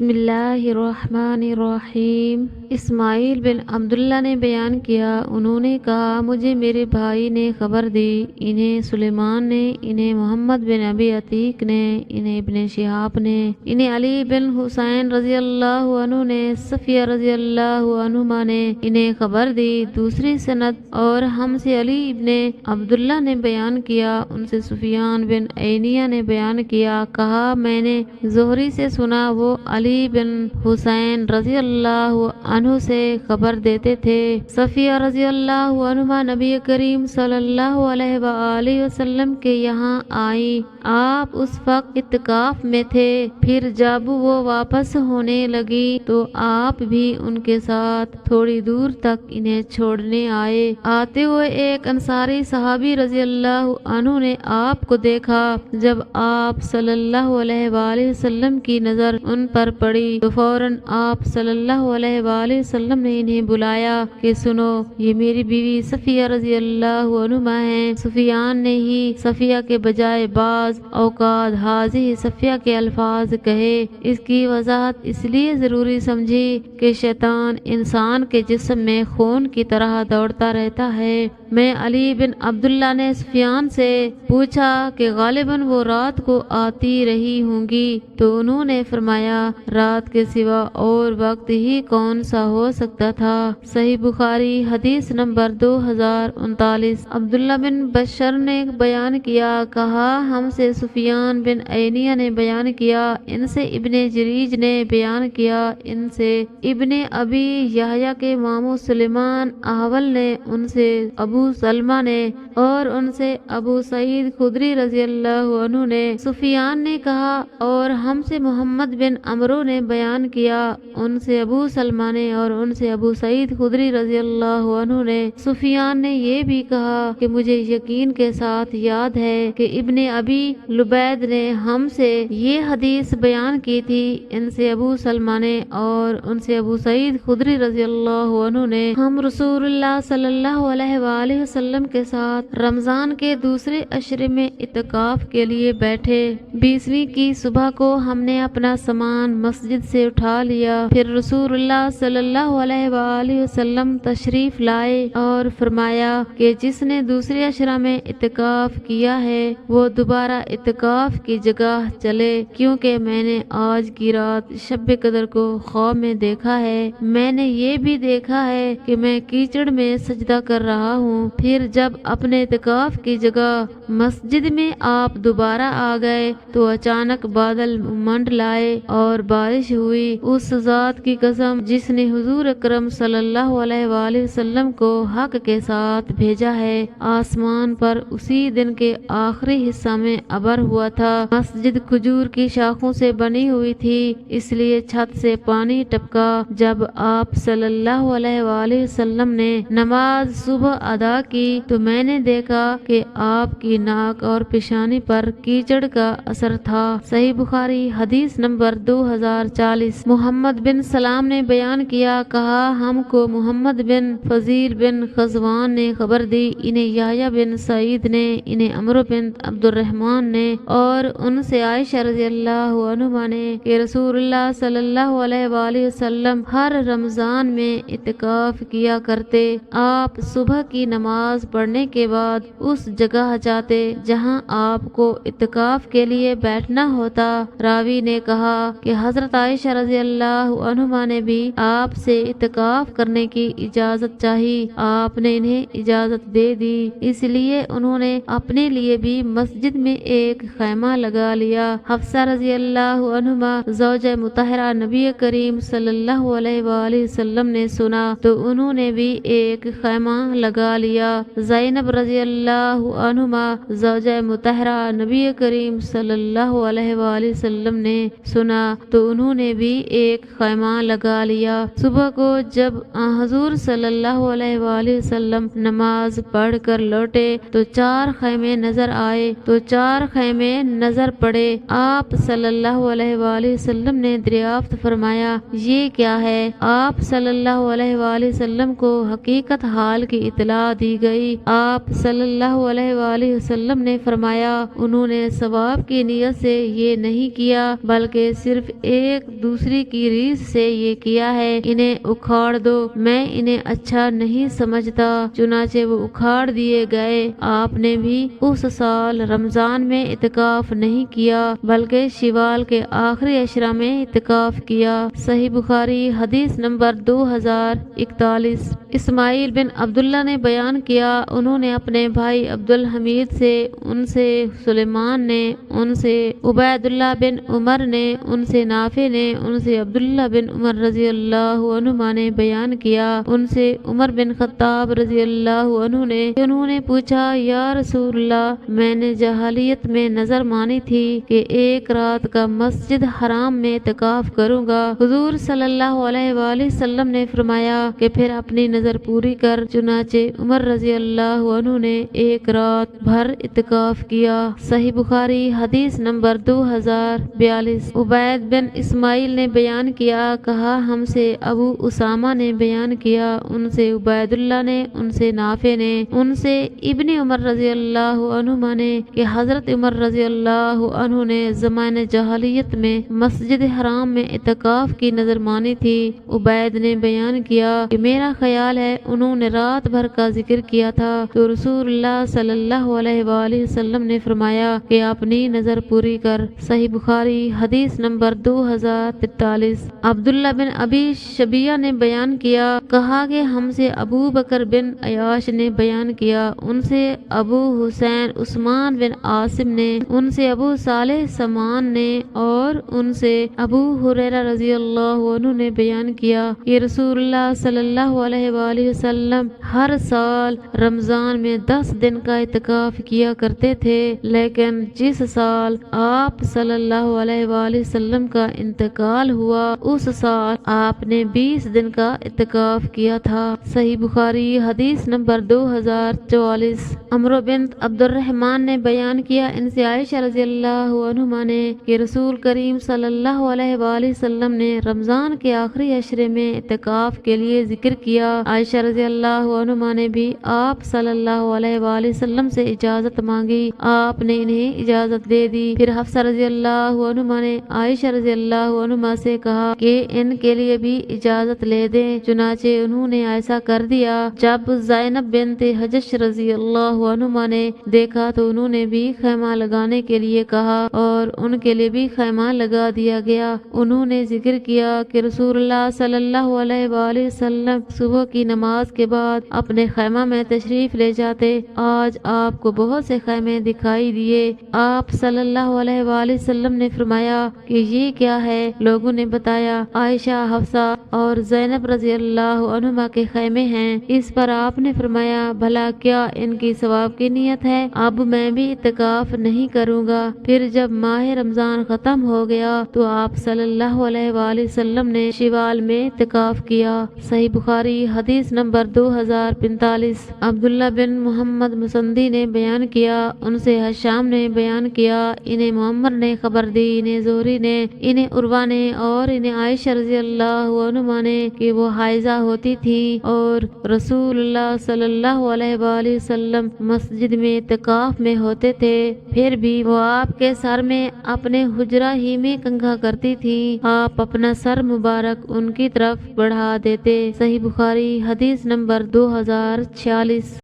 بسم اللہ الرحمن الرحیم۔ اسماعیل بن عبداللہ نے بیان کیا، انہوں نے کہا مجھے میرے بھائی نے خبر دی، انہیں سلیمان نے، انہیں محمد بن ابی عتیق نے، انہیں ابن شہاب نے، انہیں علی بن حسین رضی اللہ عنہ نے، صفیہ رضی اللہ عنہما نے انہیں خبر دی۔ دوسری سند اور ہم سے علی بن عبداللہ نے بیان کیا، ان سے سفیان بن عینیہ نے بیان کیا، کہا میں نے زہری سے سنا، وہ علی بن حسین رضی اللہ عنہ سے خبر دیتے تھے۔ صفیہ رضی اللہ عنہما نبی کریم صلی اللہ علیہ وآلہ وسلم کے یہاں آئی، آپ اس وقت اعتکاف میں تھے، پھر جب وہ واپس ہونے لگی تو آپ بھی ان کے ساتھ تھوڑی دور تک انہیں چھوڑنے آئے۔ آتے ہوئے ایک انصاری صحابی رضی اللہ عنہ نے آپ کو دیکھا، جب آپ صلی اللہ علیہ وآلہ وسلم کی نظر ان پر پڑی تو فوراً آپ صلی اللہ علیہ وآلہ وسلم نے انہیں بلایا کہ سنو، یہ میری بیوی صفیہ رضی اللہ عنہا ہیں۔ سفیان نے ہی صفیہ کے بجائے بعض اوقات حاضی صفیہ کے الفاظ کہے۔ اس کی وضاحت اس لیے ضروری سمجھی کہ شیطان انسان کے جسم میں خون کی طرح دوڑتا رہتا ہے۔ میں علی بن عبداللہ نے سفیان سے پوچھا کہ غالباً وہ رات کو آتی رہی ہوں گی، تو انہوں نے فرمایا رات کے سوا اور وقت ہی کون سا ہو سکتا تھا۔ صحیح بخاری حدیث نمبر 2039۔ عبداللہ بن بشر نے بیان کیا، کہا ہم سے سفیان بن عینیہ نے بیان کیا، ان سے ابن جریج نے بیان کیا، ان سے ابن ابی یحییٰ کے ماموں سلیمان احول نے، ان سے ابو سلمہ نے، اور ان سے ابو سعید خدری رضی اللہ عنہ نے۔ سفیان نے کہا اور ہم سے محمد بن عمرو نے بیان کیا، ان سے ابو سلمہ نے اور ان سے ابو سعید خدری رضی اللہ عنہ نے۔ سفیان نے یہ بھی کہا کہ مجھے یقین کے ساتھ یاد ہے کہ ابن ابی لبید نے ہم سے یہ حدیث بیان کی تھی، ان سے ابو سلمہ نے اور ان سے ابو سعید خدری رضی اللہ عنہ نے۔ ہم رسول اللہ صلی اللہ علیہ وآلہ وسلم کے ساتھ رمضان کے دوسرے عشرے میں اعتکاف کے لیے بیٹھے۔ 20ویں کی صبح کو ہم نے اپنا سامان مسجد سے اٹھا لیا، پھر رسول اللہ صلی اللہ علیہ وآلہ وسلم تشریف لائے اور فرمایا کہ جس نے دوسرے عشرہ میں اعتکاف کیا ہے وہ دوبارہ اعتکاف کی جگہ چلے، کیونکہ میں نے آج کی رات شب قدر کو خواب میں دیکھا ہے۔ میں نے یہ بھی دیکھا ہے کہ میں کیچڑ میں سجدہ کر رہا ہوں۔ پھر جب اپنے اعتکاف کی جگہ مسجد میں آپ دوبارہ آ گئے تو اچانک بادل منڈلائے اور بارش ہوئی۔ اس ذات کی قسم جس نے حضور اکرم صلی اللہ علیہ وآلہ وسلم کو حق کے ساتھ بھیجا ہے، آسمان پر اسی دن کے آخری حصہ میں ابر ہوا تھا۔ مسجد کھجور کی شاخوں سے بنی ہوئی تھی، اس لیے چھت سے پانی ٹپکا۔ جب آپ صلی اللہ علیہ وآلہ وسلم نے نماز صبح ادا کی تو میں نے دیکھا کہ آپ کی ناک اور پیشانی پر کیچڑ کا اثر تھا۔ صحیح بخاری حدیث نمبر 2040۔ محمد بن سلام نے بیان کیا، کہا ہم کو محمد بن فضیل بن خزوان نے خبر دی، انہیں یحییٰ بن سعید نے، انہیں عمرو بن عبد الرحمن نے اور ان سے عائشہ رضی اللہ عنہا نے کہ رسول اللہ صلی اللہ علیہ وآلہ وسلم ہر رمضان میں اعتکاف کیا کرتے۔ آپ صبح کی نماز پڑھنے کے بعد اس جگہ جاتے جہاں آپ کو اعتکاف کے لیے بیٹھنا ہوتا۔ راوی نے کہا کہ حضرت عائشہ رضی اللہ عنہا نے بھی آپ سے اعتکاف کرنے کی اجازت چاہی، آپ نے انہیں اجازت دے دی، اس لیے انہوں نے اپنے لیے بھی مسجد میں ایک خیمہ لگا لیا۔ حفصہ رضی اللہ عنہا زوجہ مطہرہ نبی کریم صلی اللہ علیہ وآلہ وسلم نے سنا تو انہوں نے بھی ایک خیمہ لگا لیا۔ زینب رضی اللہ عنہا زوجہ مطہرہ نبی کریم صلی اللہ علیہ وآلہ وسلم نے سنا تو انہوں نے بھی ایک خیمہ لگا لیا۔ صبح کو جب حضور صلی اللہ علیہ وآلہ وسلم نماز پڑھ کر لوٹے تو 4 خیمے نظر آئے، تو 4 خیمے نظر پڑے۔ آپ صلی اللہ علیہ وآلہ وسلم نے دریافت فرمایا یہ کیا ہے؟ آپ صلی اللہ علیہ وآلہ وسلم کو حقیقت حال کی اطلاع دی گئی۔ آپ صلی اللہ علیہ وآلہ وسلم نے فرمایا انہوں نے ثواب کی نیت سے یہ نہیں کیا بلکہ صرف ایک دوسری کی ریس سے یہ کیا ہے، انہیں اکھاڑ دو، میں انہیں اچھا نہیں سمجھتا۔ چنانچہ وہ اکھاڑ دیے گئے۔ آپ نے بھی اس سال رمضان میں اعتکاف نہیں کیا بلکہ شوال کے آخری عشرہ میں اعتکاف کیا۔ صحیح بخاری حدیث نمبر 2041۔ اسماعیل بن عبداللہ نے بیان کیا، انہوں نے اپنے بھائی عبدالحمید سے، ان سے سلیمان نے، ان سے عبید اللہ بن عمر نے، ان سے نافع نے، ان سے عبداللہ بن عمر رضی اللہ عنہما نے بیان کیا، ان سے عمر بن خطاب رضی اللہ عنہ نے، انہوں نے پوچھا، یا رسول اللہ، میں نے جاہلیت میں نظر مانی تھی کہ ایک رات کا مسجد حرام میں اعتکاف کروں گا۔ حضور صلی اللہ علیہ وآلہ وسلم نے فرمایا کہ پھر اپنی نظر پوری کر۔ چنانچہ عمر رضی اللہ عنہ نے ایک رات بھر اعتکاف کیا۔ صحیح بخاری حدیث نمبر 2042۔ عبید بن اسماعیل نے بیان کیا، کہا ہم سے ابو اسامہ نے بیان کیا، ان سے عبید اللہ نے، ان سے نافع نے، ان سے ابن عمر رضی اللہ عنہما نے کہ حضرت عمر رضی اللہ عنہ نے زمانہ جاہلیت میں مسجد حرام میں اعتکاف کی نظر مانی تھی۔ عبید نے بیان کیا کہ میرا خیال ہے انہوں نے رات بھر کا ذکر کیا تھا، تو رسول اللہ صلی اللہ علیہ وآلہ وسلم نے فرمایا کہ اپنی نظر پوری کر۔ صحیح بخاری حدیث نمبر 2043۔ عبداللہ بن ابی شبیہ نے بیان کیا، کہا کہ ہم سے ابو بکر بن عیاش نے بیان کیا، ان سے ابو حسین عثمان بن عاصم نے، ان سے ابو صالح سمان نے، اور ان سے ابو ہریرہ رضی اللہ عنہ نے بیان کیا کہ رسول اللہ صلی اللہ علیہ وآلہ وسلم ہر سال رمضان میں 10 دن کا اعتکاف کیا کرتے تھے، لیکن جس سال آپ صلی اللہ علیہ وآلہ وسلم کا انتقال ہوا اس سال آپ نے 20 دن کا اعتکاف کیا تھا۔ صحیح بخاری حدیث نمبر 2044۔ عمرو بنت عبد الرحمن نے بیان کیا، ان سے عائشہ رضی اللہ عنہما نے کہ رسول کریم صلی اللہ علیہ وآلہ وسلم نے رمضان کے آخری عشرے میں اعتکاف کے لیے ذکر کیا۔ عائشہ رضی اللہ عنہما نے بھی آپ صلی اللہ علیہ وآلہ وسلم سے اجازت مانگی، آپ نے انہیں اجازت دے دی۔ پھر حفصہ رضی اللہ عنہما نے عائشہ رضی اللہ عنہما سے کہا کہ ان کے لیے بھی اجازت لے دیں، چنانچہ انہوں نے ایسا کر دیا۔ جب زینب بنت حجش رضی اللہ عنہما نے دیکھا تو انہوں نے بھی خیمہ لگانے کے لیے کہا اور ان کے لیے بھی خیمہ لگا دیا گیا۔ انہوں نے ذکر کیا کہ رسول اللہ صلی اللہ علیہ وآلہ وسلم صبح کی نماز کے بعد اپنے خیمہ میں تشریف لے جاتے۔ آج آپ کو بہت سے خیمے دکھائی دیے۔ آپ صلی اللہ علیہ وآلہ وسلم نے فرمایا کہ یہ کیا ہے؟ لوگوں نے بتایا عائشہ، حفصہ اور زینب رضی اللہ عنہما کے خیمے ہیں۔ اس پر آپ نے فرمایا بھلا کیا ان کی ثواب کی نیت ہے؟ اب میں بھی اعتکاف نہیں کروں گا۔ پھر جب ماہ رمضان ختم ہو گیا تو آپ صلی اللہ علیہ وآلہ وسلم نے شوال میں اعتکاف کیا۔ صحیح بخاری حدیث نمبر 2045۔ عبداللہ بن محمد مسندی نے بیان کیا، ان سے حشام نے بیان کیا، انہیں معمر نے خبر دی، انہیں زہری نے، انہیں عروہ نے اور انہیں عائشہ رضی اللہ عنہما نے کہ وہ حائضہ ہوتی تھی اور رسول اللہ صلی اللہ علیہ وآلہ وسلم مسجد میں اعتکاف میں ہوتے تھے، پھر بھی وہ آپ کے سر میں اپنے حجرہ ہی میں کنگھا کرتی تھی، آپ اپنا سر مبارک ان کی طرف بڑھا دیتے۔ صحیح بخاری حدیث نمبر 2046۔